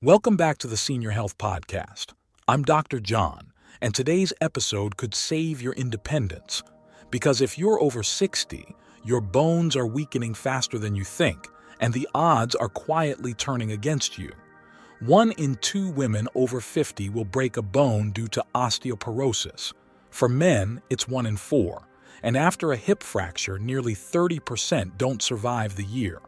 Welcome back to the Senior Health Podcast. I'm Dr. John, and today's episode could save your independence. Because if you're over 60, your bones are weakening faster than you think, and the odds are quietly turning against you. 1 in 2 women over 50 will break a bone due to osteoporosis. For men, it's 1 in 4, and after a hip fracture, nearly 30% don't survive the year.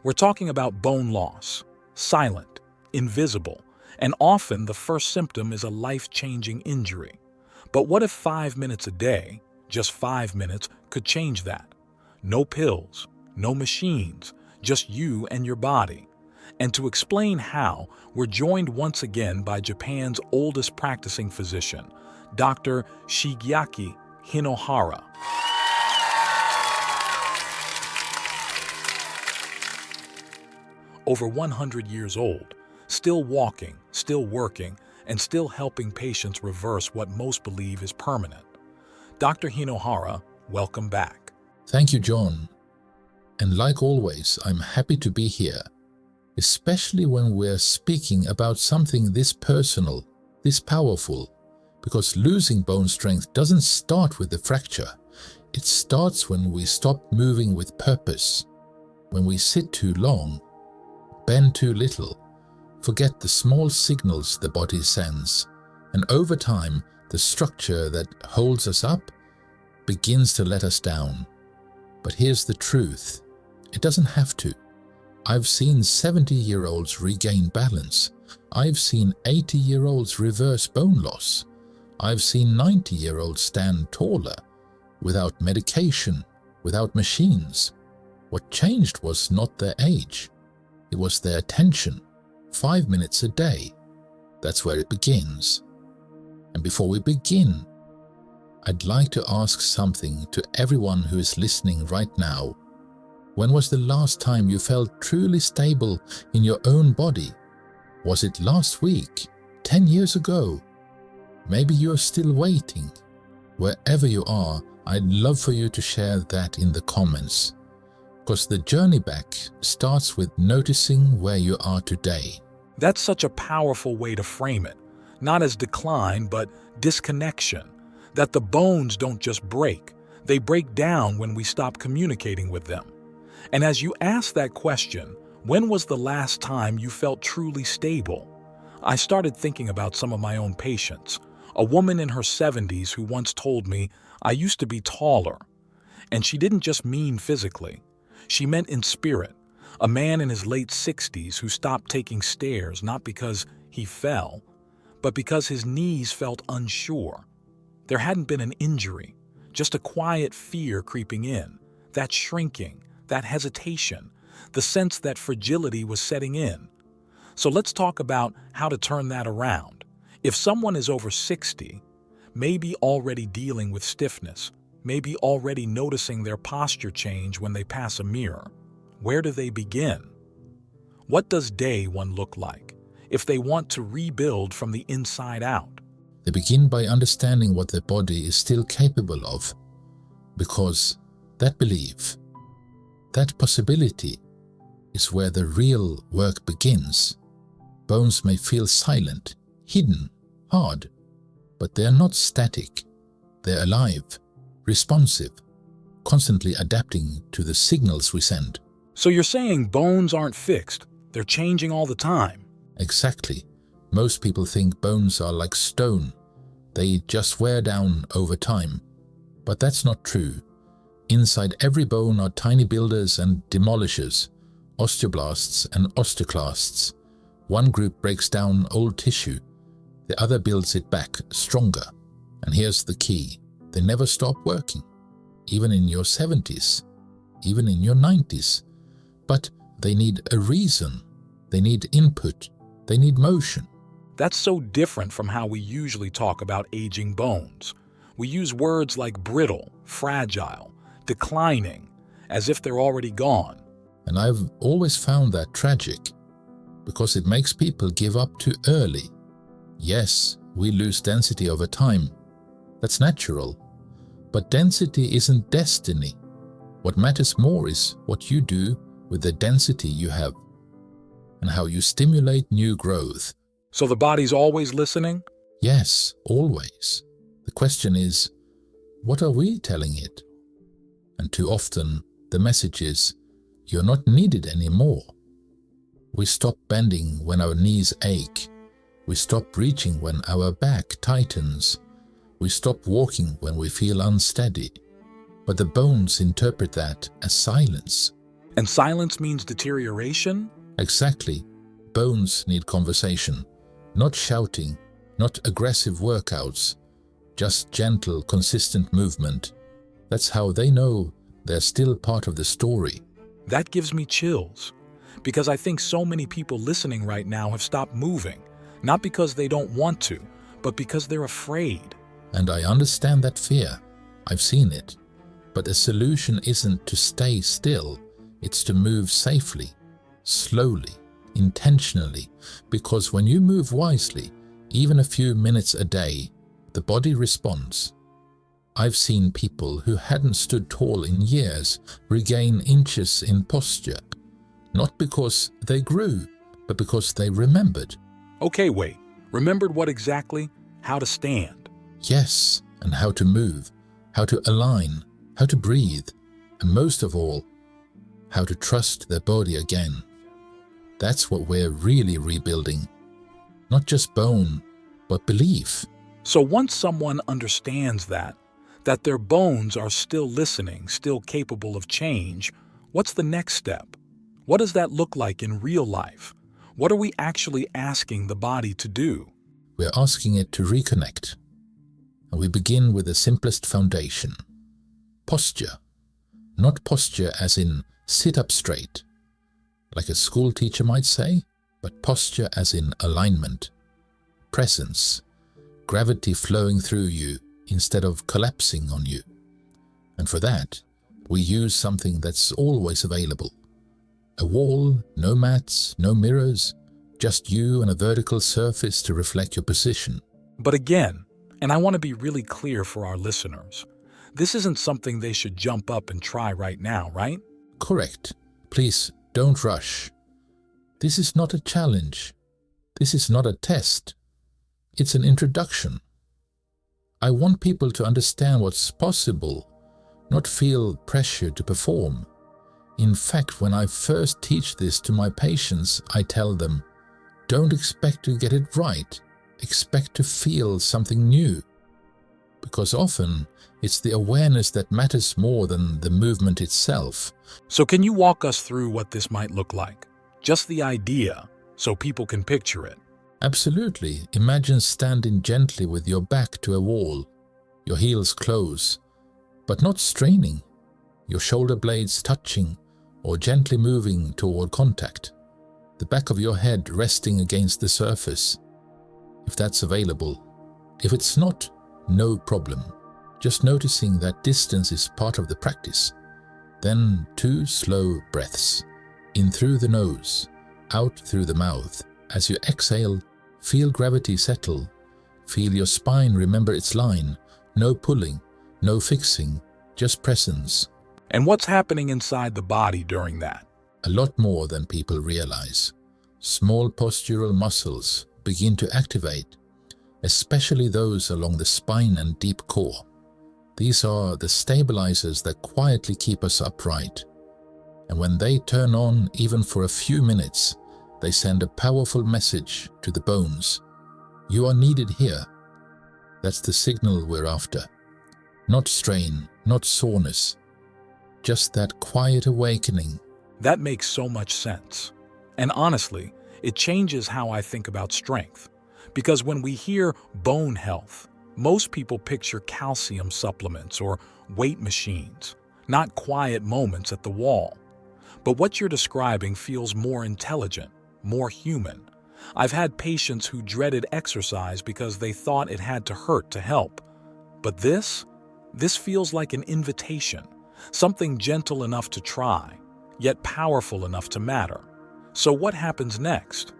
We're talking about bone loss, silent, invisible, and often the first symptom is a life-changing injury. But what if 5 minutes a day, just 5 minutes, could change that? No pills, no machines, just you and your body. And to explain how, we're joined once again by Japan's oldest practicing physician, Dr. Shigeaki Hinohara. Over 100 years old, still walking, still working, and still helping patients reverse what most believe is permanent. Dr. Hinohara, welcome back. Thank you, John. And like always, I'm happy to be here, especially when we're speaking about something this personal, this powerful, because losing bone strength doesn't start with the fracture. It starts when we stop moving with purpose, when we sit too long, bend too little, forget the small signals the body sends, and over time, the structure that holds us up begins to let us down. But here's the truth. It doesn't have to. I've seen 70-year-olds regain balance. I've seen 80-year-olds reverse bone loss. I've seen 90-year-olds stand taller, without medication, without machines. What changed was not their age. It was their attention. 5 minutes a day. That's where it begins. And before we begin, I'd like to ask something to everyone who is listening right now. When was the last time you felt truly stable in your own body? Was it last week? 10 years ago? Maybe you're still waiting. Wherever you are, I'd love for you to share that in the comments. Because the journey back starts with noticing where you are today. That's such a powerful way to frame it. Not as decline, but disconnection. That the bones don't just break. They break down when we stop communicating with them. And as you ask that question, when was the last time you felt truly stable? I started thinking about some of my own patients. A woman in her 70s who once told me, "I used to be taller." And she didn't just mean physically. She meant in spirit. A man in his late 60s who stopped taking stairs not because he fell, but because his knees felt unsure. There hadn't been an injury, just a quiet fear creeping in, that shrinking, that hesitation, the sense that fragility was setting in. So let's talk about how to turn that around. If someone is over 60, maybe already dealing with stiffness, maybe already noticing their posture change when they pass a mirror, where do they begin? What does day one look like if they want to rebuild from the inside out? They begin by understanding what their body is still capable of, because that belief, that possibility, is where the real work begins. Bones may feel silent, hidden, hard, but they are not static. They're alive, responsive, constantly adapting to the signals we send. So you're saying bones aren't fixed, they're changing all the time? Exactly. Most people think bones are like stone. They just wear down over time. But that's not true. Inside every bone are tiny builders and demolishers, osteoblasts and osteoclasts. One group breaks down old tissue. The other builds it back stronger. And here's the key. They never stop working. Even in your 70s. Even in your 90s. But they need a reason. They need input. They need motion. That's so different from how we usually talk about aging bones. We use words like brittle, fragile, declining, as if they're already gone. And I've always found that tragic, because it makes people give up too early. Yes, we lose density over time. That's natural. But density isn't destiny. What matters more is what you do with the density you have. and how you stimulate new growth. So the body's always listening? Yes, always. The question is, what are we telling it? And too often, the message is, you're not needed anymore. We stop bending when our knees ache. We stop reaching when our back tightens. We stop walking when we feel unsteady. But the bones interpret that as silence. And silence means deterioration? Exactly. Bones need conversation. Not shouting, not aggressive workouts. Just gentle, consistent movement. That's how they know they're still part of the story. That gives me chills. Because I think so many people listening right now have stopped moving. Not because they don't want to, but because they're afraid. And I understand that fear. I've seen it. But a solution isn't to stay still. It's to move safely, slowly, intentionally. Because when you move wisely, even a few minutes a day, the body responds. I've seen people who hadn't stood tall in years regain inches in posture. Not because they grew, but because they remembered. Okay, wait. Remembered what exactly? How to stand. Yes, and how to move, how to align, how to breathe, and most of all, how to trust their body again. That's what we're really rebuilding. Not just bone, but belief. So once someone understands that their bones are still listening, still capable of change, what's the next step? What does that look like in real life? What are we actually asking the body to do? We're asking it to reconnect. And we begin with the simplest foundation. Posture. Not posture as in sit up straight, like a school teacher might say, but posture as in alignment, presence, gravity flowing through you instead of collapsing on you. And for that, we use something that's always available. A wall, no mats, no mirrors, just you and a vertical surface to reflect your position. But again, and I want to be really clear for our listeners, this isn't something they should jump up and try right now, right? Correct. Please don't rush. This is not a challenge. This is not a test. It's an introduction. I want people to understand what's possible, not feel pressure to perform. In fact, when I first teach this to my patients, I tell them, don't expect to get it right. Expect to feel something new. Because often, it's the awareness that matters more than the movement itself. So can you walk us through what this might look like? Just the idea, so people can picture it. Absolutely. Imagine standing gently with your back to a wall, your heels close, but not straining, your shoulder blades touching or gently moving toward contact, the back of your head resting against the surface, if that's available. If it's not, no problem. Just noticing that distance is part of the practice. Then 2 slow breaths, in through the nose, out through the mouth. As you exhale, feel gravity settle. Feel your spine remember its line. No pulling, no fixing, just presence. And what's happening inside the body during that? A lot more than people realize. Small postural muscles begin to activate, especially those along the spine and deep core. These are the stabilizers that quietly keep us upright. And when they turn on, even for a few minutes, they send a powerful message to the bones. You are needed here. That's the signal we're after. Not strain, not soreness. Just that quiet awakening. That makes so much sense. And honestly, it changes how I think about strength. Because when we hear bone health, most people picture calcium supplements or weight machines, not quiet moments at the wall. But what you're describing feels more intelligent, more human. I've had patients who dreaded exercise because they thought it had to hurt to help. But this feels like an invitation, something gentle enough to try, yet powerful enough to matter. So what happens next?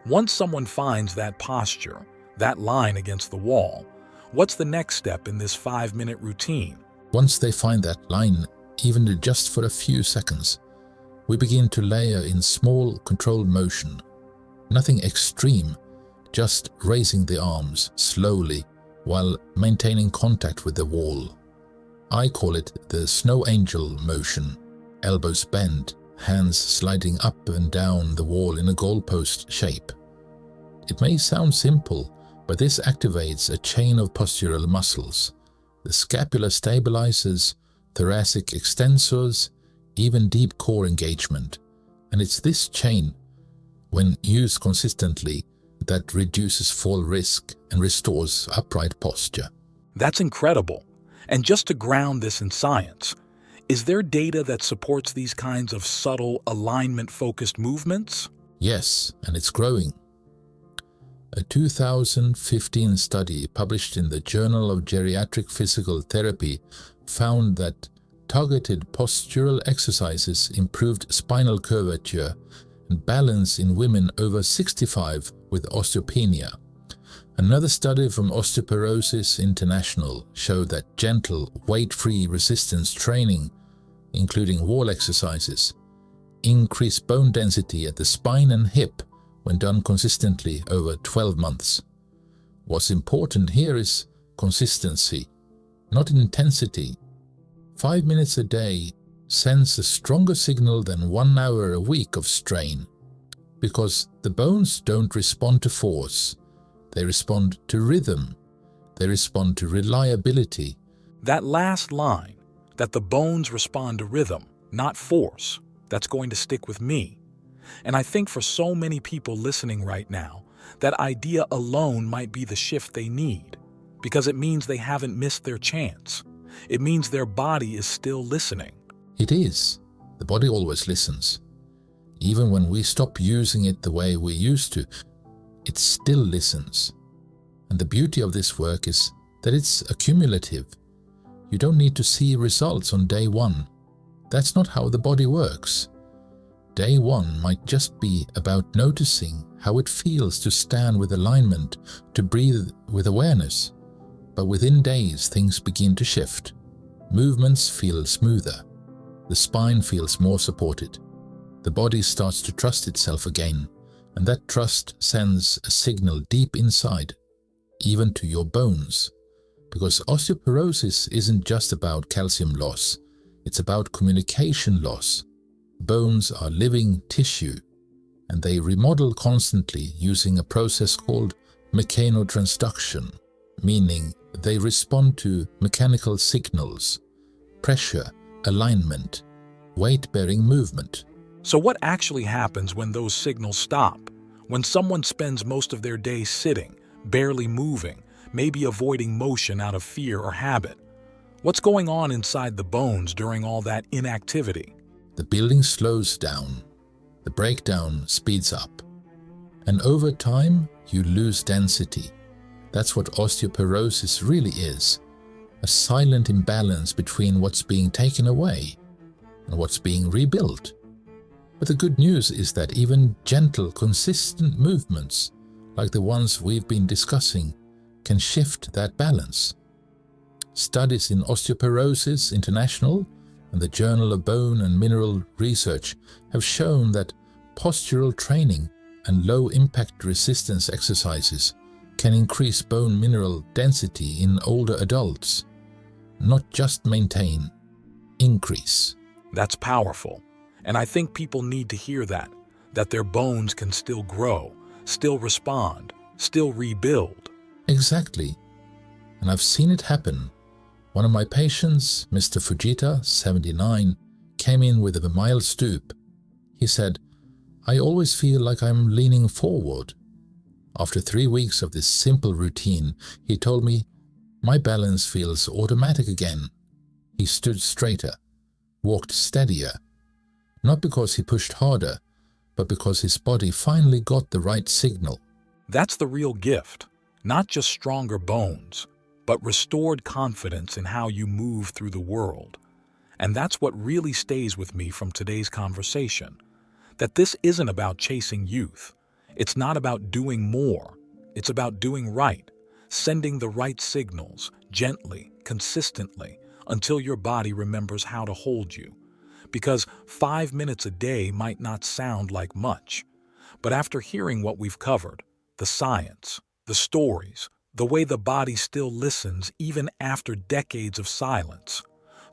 Once someone finds that posture, that line against the wall, what's the next step in this 5-minute routine? Once they find that line, even just for a few seconds, We begin to layer in small, controlled motion. Nothing extreme, just raising the arms slowly while maintaining contact with the wall. I call it the snow angel motion. Elbows bent, hands sliding up and down the wall in a goalpost shape. It may sound simple, but this activates a chain of postural muscles. The scapula stabilizers, thoracic extensors, even deep core engagement. And it's this chain, when used consistently, that reduces fall risk and restores upright posture. That's incredible. And just to ground this in science, is there data that supports these kinds of subtle alignment-focused movements? Yes, and it's growing. A 2015 study published in the Journal of Geriatric Physical Therapy found that targeted postural exercises improved spinal curvature and balance in women over 65 with osteopenia. Another study from Osteoporosis International showed that gentle, weight-free resistance training, including wall exercises, increased bone density at the spine and hip when done consistently over 12 months. What's important here is consistency, not intensity. 5 minutes a day sends a stronger signal than 1 hour a week of strain, because the bones don't respond to force. They respond to rhythm. They respond to reliability. That last line, that the bones respond to rhythm, not force, that's going to stick with me. And I think for so many people listening right now, that idea alone might be the shift they need, because it means they haven't missed their chance. It means their body is still listening. It is. The body always listens. Even when we stop using it the way we used to, it still listens. And the beauty of this work is that it's accumulative. You don't need to see results on day one. That's not how the body works. Day one might just be about noticing how it feels to stand with alignment, to breathe with awareness. But within days, things begin to shift. Movements feel smoother. The spine feels more supported. The body starts to trust itself again, and that trust sends a signal deep inside, even to your bones. Because osteoporosis isn't just about calcium loss, it's about communication loss. Bones are living tissue, and they remodel constantly using a process called mechanotransduction, meaning they respond to mechanical signals, pressure, alignment, weight-bearing movement. So what actually happens when those signals stop? When someone spends most of their day sitting, barely moving, maybe avoiding motion out of fear or habit? What's going on inside the bones during all that inactivity? The building slows down. The breakdown speeds up. And over time, you lose density. That's what osteoporosis really is. A silent imbalance between what's being taken away and what's being rebuilt. But the good news is that even gentle, consistent movements, like the ones we've been discussing, can shift that balance. Studies in Osteoporosis International and the Journal of Bone and Mineral Research have shown that postural training and low-impact resistance exercises can increase bone mineral density in older adults. Not just maintain, increase. That's powerful. And I think people need to hear that their bones can still grow, still respond, still rebuild. Exactly. And I've seen it happen. One of my patients, Mr. Fujita, 79, came in with a mild stoop. He said, "I always feel like I'm leaning forward." After 3 weeks of this simple routine, he told me, "My balance feels automatic again." He stood straighter, walked steadier, not because he pushed harder, but because his body finally got the right signal. That's the real gift, not just stronger bones, but restored confidence in how you move through the world. And that's what really stays with me from today's conversation, that this isn't about chasing youth. It's not about doing more. It's about doing right, sending the right signals, gently, consistently, until your body remembers how to hold you. because 5 minutes a day might not sound like much. But after hearing what we've covered, the science, the stories, the way the body still listens even after decades of silence,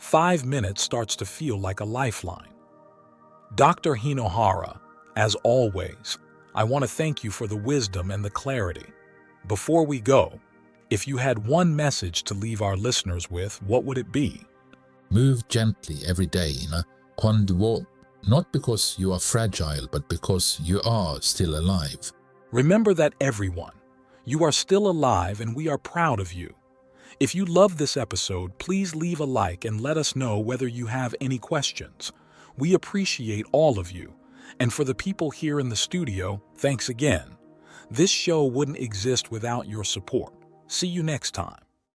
5 minutes starts to feel like a lifeline. Dr. Hinohara, as always, I want to thank you for the wisdom and the clarity. Before we go, if you had one message to leave our listeners with, what would it be? Move gently every day, quando walk, not because you are fragile, but because you are still alive. Remember that everyone, you are still alive and we are proud of you. If you loved this episode, please leave a like and let us know whether you have any questions. We appreciate all of you. And for the people here in the studio, thanks again. This show wouldn't exist without your support. See you next time.